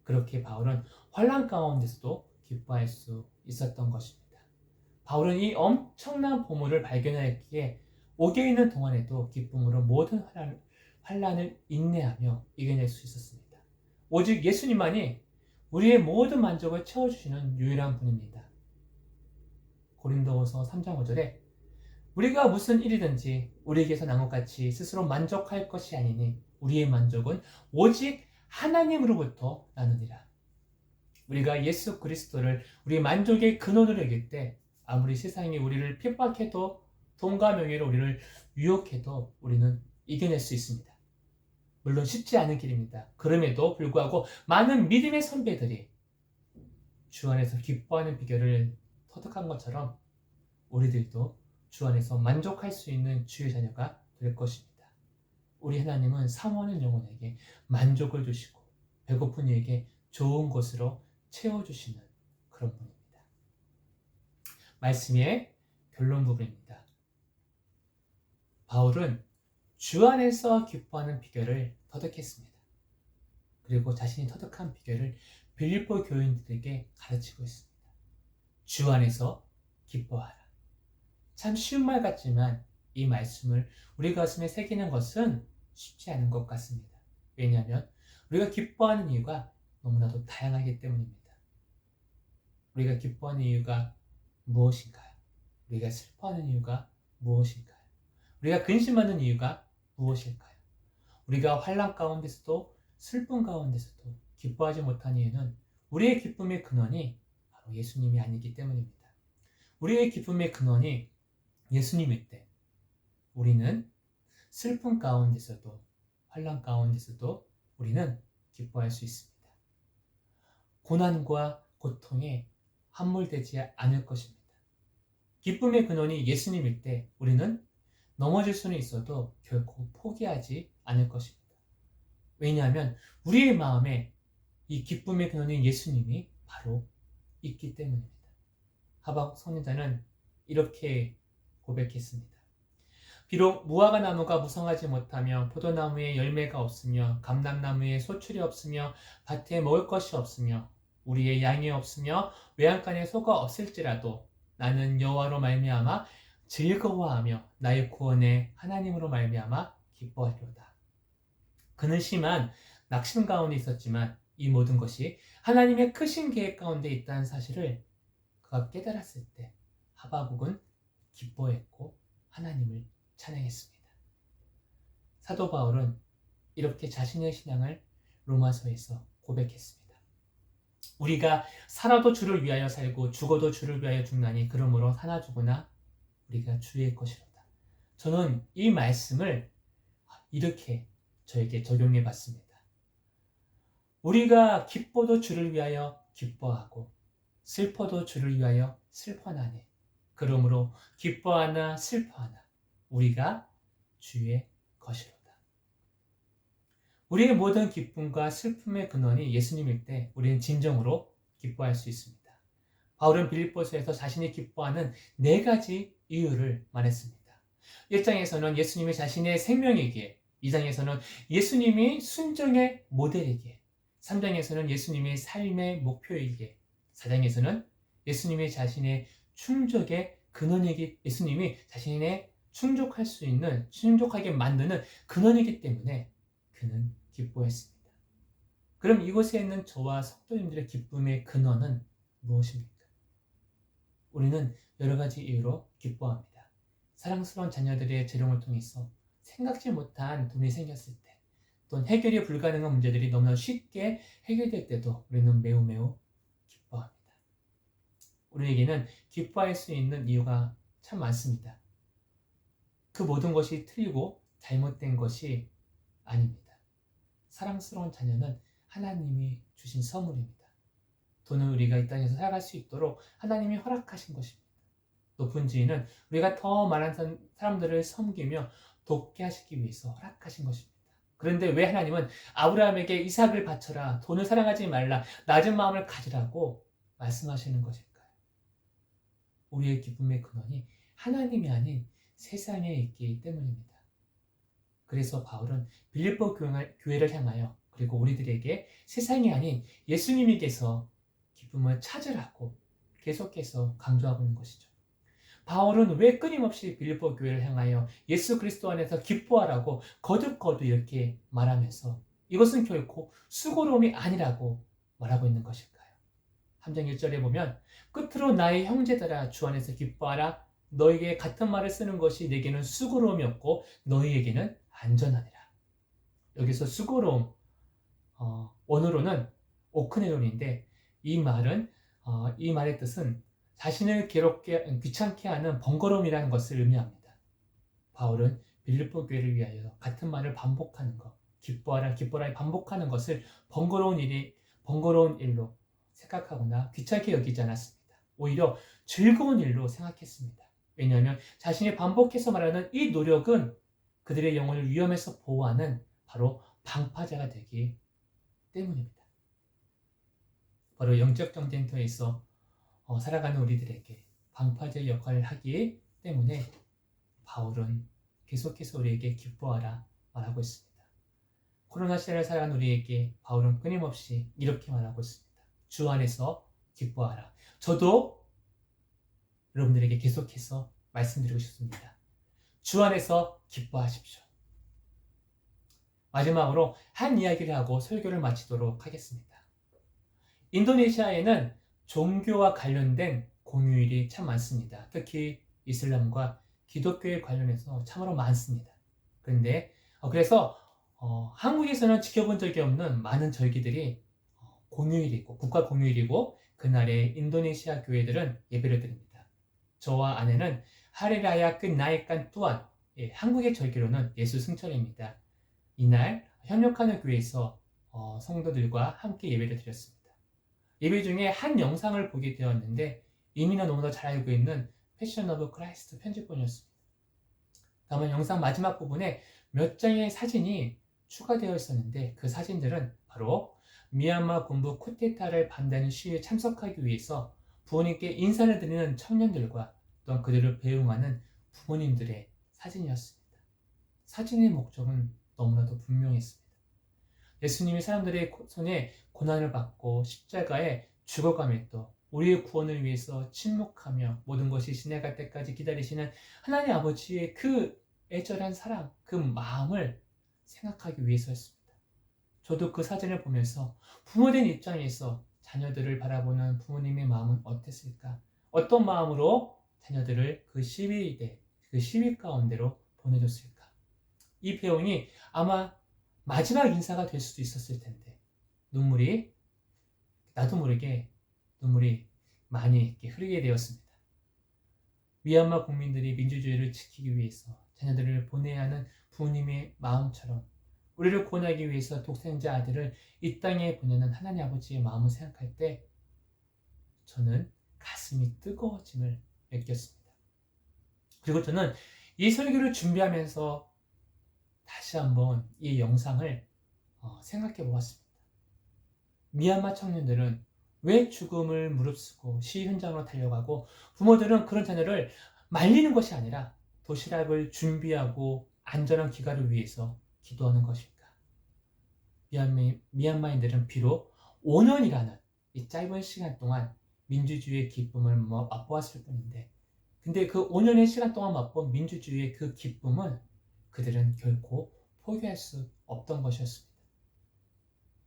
그렇게 바울은 환난 가운데서도 기뻐할 수 있었던 것입니다. 바울은 이 엄청난 보물을 발견했기에 옥에 있는 동안에도 기쁨으로 모든 환난을 인내하며 이겨낼 수 있었습니다. 오직 예수님만이 우리의 모든 만족을 채워주시는 유일한 분입니다. 고린도후서 3장 5절에 우리가 무슨 일이든지 우리에게서 난 것 같이 스스로 만족할 것이 아니니 우리의 만족은 오직 하나님으로부터 나느니라. 우리가 예수 그리스도를 우리 만족의 근원으로 여길 때 아무리 세상이 우리를 핍박해도 돈과 명예로 우리를 유혹해도 우리는 이겨낼 수 있습니다. 물론 쉽지 않은 길입니다. 그럼에도 불구하고 많은 믿음의 선배들이 주 안에서 기뻐하는 비결을 터득한 것처럼 우리들도 주 안에서 만족할 수 있는 주의 자녀가 될 것입니다. 우리 하나님은 사모하는 영혼에게 만족을 주시고 배고픈 이에게 좋은 것으로 채워주시는 그런 분입니다. 말씀의 결론 부분입니다. 바울은 주 안에서 기뻐하는 비결을 터득했습니다. 그리고 자신이 터득한 비결을 빌립보 교인들에게 가르치고 있습니다. 주 안에서 기뻐하라. 참 쉬운 말 같지만 이 말씀을 우리 가슴에 새기는 것은 쉽지 않은 것 같습니다. 왜냐하면 우리가 기뻐하는 이유가 너무나도 다양하기 때문입니다. 우리가 기뻐하는 이유가 무엇인가요? 우리가 슬퍼하는 이유가 무엇인가요? 우리가 근심하는 이유가 무엇일까요? 우리가 환난 가운데서도 슬픔 가운데서도 기뻐하지 못한 이유는 우리의 기쁨의 근원이 바로 예수님이 아니기 때문입니다. 우리의 기쁨의 근원이 예수님일 때 우리는 슬픔 가운데서도 환난 가운데서도 우리는 기뻐할 수 있습니다. 고난과 고통에 함몰되지 않을 것입니다. 기쁨의 근원이 예수님일 때 우리는 넘어질 수는 있어도 결코 포기하지 않을 것입니다. 왜냐하면 우리의 마음에 이 기쁨의 근원인 예수님이 바로 있기 때문입니다. 하박국 선지자는 이렇게 고백했습니다. 비록 무화과 나무가 무성하지 못하며 포도나무에 열매가 없으며 감람나무에 소출이 없으며 밭에 먹을 것이 없으며 우리의 양이 없으며 외양간에 소가 없을지라도 나는 여호와로 말미암아 즐거워하며 나의 구원의 하나님으로 말미암아 기뻐하리로다. 그는 심한 낙심 가운데 있었지만 이 모든 것이 하나님의 크신 계획 가운데 있다는 사실을 그가 깨달았을 때 하박국은 기뻐했고 하나님을 찬양했습니다. 사도 바울은 이렇게 자신의 신앙을 로마서에서 고백했습니다. 우리가 살아도 주를 위하여 살고 죽어도 주를 위하여 죽나니 그러므로 사나 죽으나 우리가 주의 것이로다. 저는 이 말씀을 이렇게 저에게 적용해 봤습니다. 우리가 기뻐도 주를 위하여 기뻐하고 슬퍼도 주를 위하여 슬퍼하나니 그러므로 기뻐하나 슬퍼하나 우리가 주의 것이로다. 우리의 모든 기쁨과 슬픔의 근원이 예수님일 때 우리는 진정으로 기뻐할 수 있습니다. 바울은 빌립보서에서 자신이 기뻐하는 4가지 이유를 말했습니다. 1장에서는 예수님이 자신의 생명이기에, 2장에서는 예수님이 순종의 모델이기에, 3장에서는 예수님의 삶의 목표이기에, 4장에서는 예수님이 자신의 충족의 근원이기, 예수님이 자신의 충족할 수 있는, 충족하게 만드는 근원이기 때문에 그는 기뻐했습니다. 그럼 이곳에 있는 저와 성도님들의 기쁨의 근원은 무엇입니까? 우리는 여러 가지 이유로 기뻐합니다. 사랑스러운 자녀들의 재롱을 통해서 생각지 못한 돈이 생겼을 때, 또는 해결이 불가능한 문제들이 너무나 쉽게 해결될 때도 우리는 매우 기뻐합니다. 우리에게는 기뻐할 수 있는 이유가 참 많습니다. 그 모든 것이 틀리고 잘못된 것이 아닙니다. 사랑스러운 자녀는 하나님이 주신 선물입니다. 돈은 우리가 이 땅에서 살아갈 수 있도록 하나님이 허락하신 것입니다. 높은 지위는 우리가 더 많은 사람들을 섬기며 돕게 하시기 위해서 허락하신 것입니다. 그런데 왜 하나님은 아브라함에게 이삭을 바쳐라, 돈을 사랑하지 말라, 낮은 마음을 가지라고 말씀하시는 것일까요? 우리의 기쁨의 근원이 하나님이 아닌 세상에 있기 때문입니다. 그래서 바울은 빌립보 교회를 향하여 그리고 우리들에게 세상이 아닌 예수님에게서 기쁨을 찾으라고 계속해서 강조하고 있는 것이죠. 바울은 왜 끊임없이 빌립보 교회를 향하여 예수 그리스도 안에서 기뻐하라고 거듭 이렇게 말하면서 이것은 결코 수고로움이 아니라고 말하고 있는 것일까요? 3장 1절에 보면 끝으로 나의 형제들아 주 안에서 기뻐하라. 너에게 같은 말을 쓰는 것이 내게는 수고로움이 없고 너희에게는 안전하니라. 여기서 수고로움, 원어로는 오크네론인데 이 말의 뜻은 자신을 괴롭게 귀찮게 하는 번거로움이라는 것을 의미합니다. 바울은 빌립보 교회를 위하여 같은 말을 반복하는 것, 기뻐하라, 기뻐라 반복하는 것을 번거로운 일로 생각하거나 귀찮게 여기지 않았습니다. 오히려 즐거운 일로 생각했습니다. 왜냐하면 자신이 반복해서 말하는 이 노력은 그들의 영혼을 위험에서 보호하는 바로 방파제가 되기 때문입니다. 바로 영적 전쟁터에서 살아가는 우리들에게 방파제 역할을 하기 때문에 바울은 계속해서 우리에게 기뻐하라 말하고 있습니다. 코로나 시대를 살아가는 우리에게 바울은 끊임없이 이렇게 말하고 있습니다. 주 안에서 기뻐하라. 저도 여러분들에게 계속해서 말씀드리고 싶습니다. 주 안에서 기뻐하십시오. 마지막으로 한 이야기를 하고 설교를 마치도록 하겠습니다. 인도네시아에는 종교와 관련된 공휴일이 참 많습니다. 특히 이슬람과 기독교에 관련해서 참으로 많습니다. 그래서 한국에서는 지켜본 적이 없는 많은 절기들이 공휴일이고 국가 공휴일이고 그날에 인도네시아 교회들은 예배를 드립니다. 저와 아내는 하리라야 끝나이깐 또한 한국의 절기로는 예수 승천입니다. 이날 협력하는 교회에서 성도들과 함께 예배를 드렸습니다. 예배 중에 한 영상을 보게 되었는데 이미는 너무나 잘 알고 있는 패션 오브 크라이스트 편집본이었습니다. 다만 영상 마지막 부분에 몇 장의 사진이 추가되어 있었는데 그 사진들은 바로 미얀마 군부 쿠데타를 반대하는 시위에 참석하기 위해서 부모님께 인사를 드리는 청년들과 또한 그들을 배웅하는 부모님들의 사진이었습니다. 사진의 목적은 너무나도 분명했습니다. 예수님이 사람들의 손에 고난을 받고 십자가에 죽어감에도 우리의 구원을 위해서 침묵하며 모든 것이 지나갈 때까지 기다리시는 하나님 아버지의 그 애절한 사랑, 그 마음을 생각하기 위해서였습니다. 저도 그 사진을 보면서 부모된 입장에서 자녀들을 바라보는 부모님의 마음은 어땠을까? 어떤 마음으로 자녀들을 그 시위 가운데로 보내줬을까? 이 배웅이 아마 마지막 인사가 될 수도 있었을 텐데 나도 모르게 눈물이 많이 흐르게 되었습니다. 미얀마 국민들이 민주주의를 지키기 위해서 자녀들을 보내야 하는 부모님의 마음처럼 우리를 구원하기 위해서 독생자 아들을 이 땅에 보내는 하나님 아버지의 마음을 생각할 때 저는 가슴이 뜨거워짐을 느꼈습니다. 그리고 저는 이 설교를 준비하면서 다시 한번 이 영상을 생각해 보았습니다. 미얀마 청년들은 왜 죽음을 무릅쓰고 시위 현장으로 달려가고 부모들은 그런 자녀를 말리는 것이 아니라 도시락을 준비하고 안전한 귀가를 위해서 기도하는 것일까? 미얀마인들은 비록 5년이라는 이 짧은 시간 동안 민주주의의 기쁨을 맛보았을 뿐인데 근데 그 5년의 시간 동안 맛본 민주주의의 그 기쁨은 그들은 결코 포기할 수 없던 것이었습니다.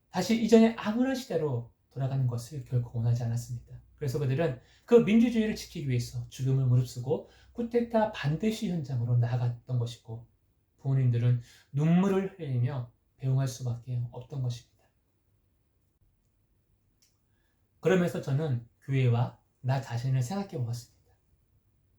다시 이전의 아무런 시대로 돌아가는 것을 결코 원하지 않았습니다. 그래서 그들은 그 민주주의를 지키기 위해서 죽음을 무릅쓰고 쿠데타 반대 시위 현장으로 나아갔던 것이고 부모님들은 눈물을 흘리며 배웅할 수밖에 없던 것입니다. 그러면서 저는 교회와 나 자신을 생각해 보았습니다.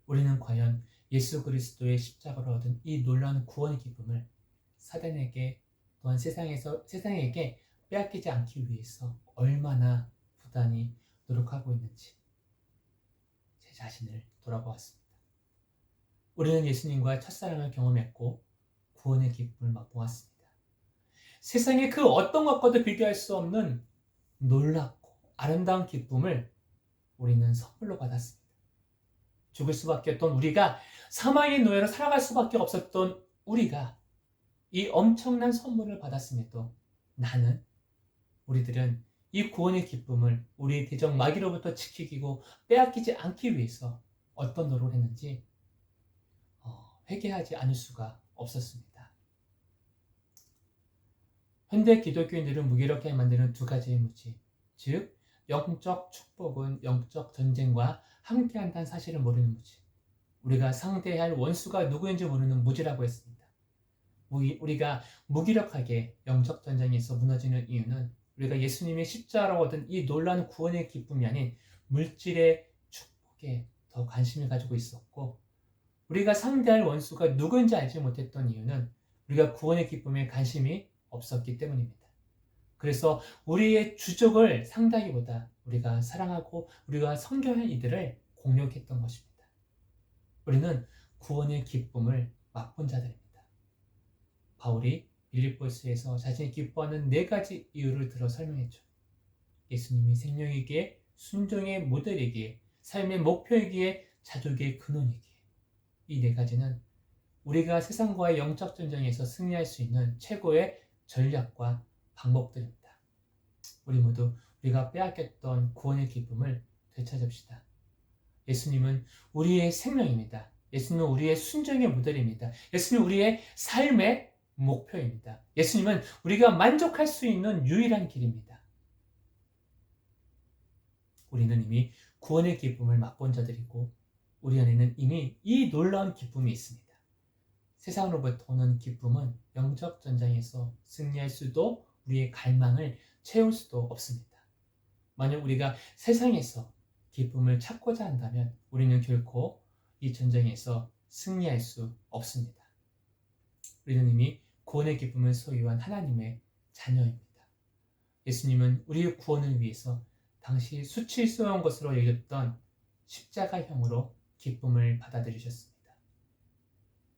우리는 과연 예수 그리스도의 십자가로 얻은 이 놀라운 구원의 기쁨을 사단에게 또한 세상에게 빼앗기지 않기 위해서 얼마나 부단히 노력하고 있는지 제 자신을 돌아보았습니다. 우리는 예수님과 첫사랑을 경험했고 구원의 기쁨을 맛보았습니다. 세상의 그 어떤 것과도 비교할 수 없는 놀랍고 아름다운 기쁨을 우리는 선물로 받았습니다. 죽을 수밖에 없던 우리가 사망의 노예로 살아갈 수밖에 없었던 우리가 이 엄청난 선물을 받았음에도 우리들은 이 구원의 기쁨을 우리의 대적 마귀로부터 지키고 빼앗기지 않기 위해서 어떤 노력을 했는지 회개하지 않을 수가 없었습니다. 현대 기독교인들은 무기력하게 만드는 두 가지의 무지, 즉 영적 축복은 영적 전쟁과 함께한다는 사실을 모르는 무지, 우리가 상대할 원수가 누구인지 모르는 무지라고 했습니다. 우리가 무기력하게 영적 전쟁에서 무너지는 이유는 우리가 예수님의 십자가로 얻은 이 놀라운 구원의 기쁨이 아닌 물질의 축복에 더 관심을 가지고 있었고 우리가 상대할 원수가 누구인지 알지 못했던 이유는 우리가 구원의 기쁨에 관심이 없었기 때문입니다. 그래서 우리의 주족을 상대하기보다 우리가 사랑하고 우리가 섬겨야 할 이들을 공격했던 것입니다. 우리는 구원의 기쁨을 맛본 자들입니다. 바울이 빌립보서에서 자신이 기뻐하는 4가지 이유를 들어 설명했죠. 예수님이 생명이기에, 순종의 모델이기에, 삶의 목표이기에, 자족의 근원이기에. 이 4가지는 우리가 세상과의 영적 전쟁에서 승리할 수 있는 최고의 전략과 방법들입니다. 우리 모두 우리가 빼앗겼던 구원의 기쁨을 되찾읍시다. 예수님은 우리의 생명입니다. 예수님은 우리의 순종의 모델입니다. 예수님은 우리의 삶의 목표입니다. 예수님은 우리가 만족할 수 있는 유일한 길입니다. 우리는 이미 구원의 기쁨을 맛본 자들이고 우리 안에는 이미 이 놀라운 기쁨이 있습니다. 세상으로부터 오는 기쁨은 영적 전장에서 승리할 수도 우리의 갈망을 채울 수도 없습니다. 만약 우리가 세상에서 기쁨을 찾고자 한다면 우리는 결코 이 전쟁에서 승리할 수 없습니다. 우리는 이미 구원의 기쁨을 소유한 하나님의 자녀입니다. 예수님은 우리의 구원을 위해서 당시 수치스러운 것으로 여겼던 십자가형으로 기쁨을 받아들이셨습니다.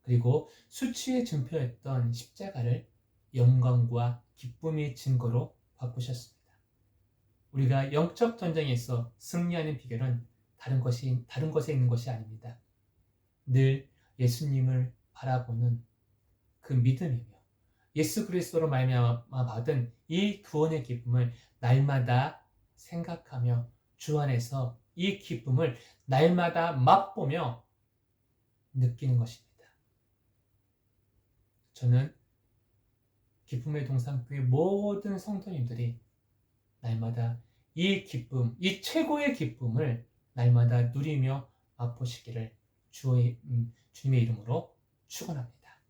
그리고 수치의 증표였던 십자가를 영광과 기쁨의 증거로 바꾸셨습니다. 우리가 영적 전쟁에서 승리하는 비결은 다른 것에 있는 것이 아닙니다. 늘 예수님을 바라보는 그 믿음이며 예수 그리스도로 말미암아 받은 이 구원의 기쁨을 날마다 생각하며 주 안에서 이 기쁨을 날마다 맛보며 느끼는 것입니다. 저는 기쁨의 동산교회 모든 성도님들이 날마다 이 기쁨, 이 최고의 기쁨을 날마다 누리며 맛보시기를 주님의 이름으로 축원합니다.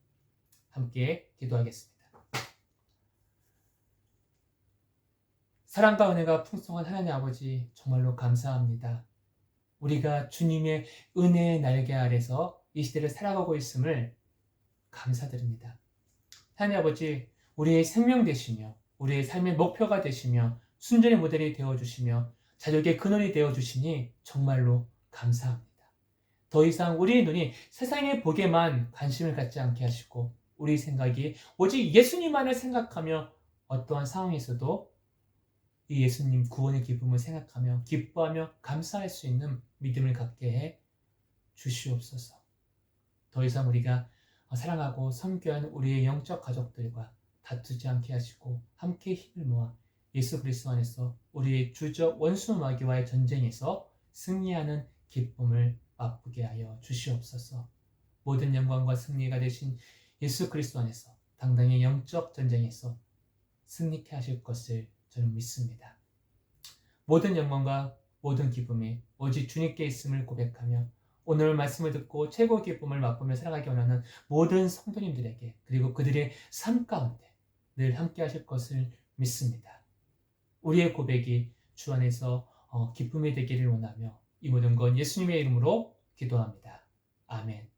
함께 기도하겠습니다. 사랑과 은혜가 풍성한 하나님 아버지, 정말로 감사합니다. 우리가 주님의 은혜의 날개 아래서 이 시대를 살아가고 있음을 감사드립니다. 하나님 아버지, 우리의 생명 되시며 우리의 삶의 목표가 되시며 순전의 모델이 되어주시며 자족의 근원이 되어주시니 정말로 감사합니다. 더 이상 우리의 눈이 세상의 복에만 관심을 갖지 않게 하시고 우리 생각이 오직 예수님만을 생각하며 어떠한 상황에서도 이 예수님 구원의 기쁨을 생각하며 기뻐하며 감사할 수 있는 믿음을 갖게 해 주시옵소서. 더 이상 우리가 사랑하고 섬겨야 하는 우리의 영적 가족들과 다투지 않게 하시고 함께 힘을 모아 예수 그리스도 안에서 우리의 주적 원수 마귀와의 전쟁에서 승리하는 기쁨을 맛보게 하여 주시옵소서. 모든 영광과 승리가 되신 예수 그리스도 안에서 당당히 영적 전쟁에서 승리케 하실 것을 저는 믿습니다. 모든 영광과 모든 기쁨이 오직 주님께 있음을 고백하며 오늘 말씀을 듣고 최고 기쁨을 맛보며 살아가기 원하는 모든 성도님들에게 그리고 그들의 삶 가운데 늘 함께 하실 것을 믿습니다. 우리의 고백이 주 안에서 기쁨이 되기를 원하며 이 모든 건 예수님의 이름으로 기도합니다. 아멘.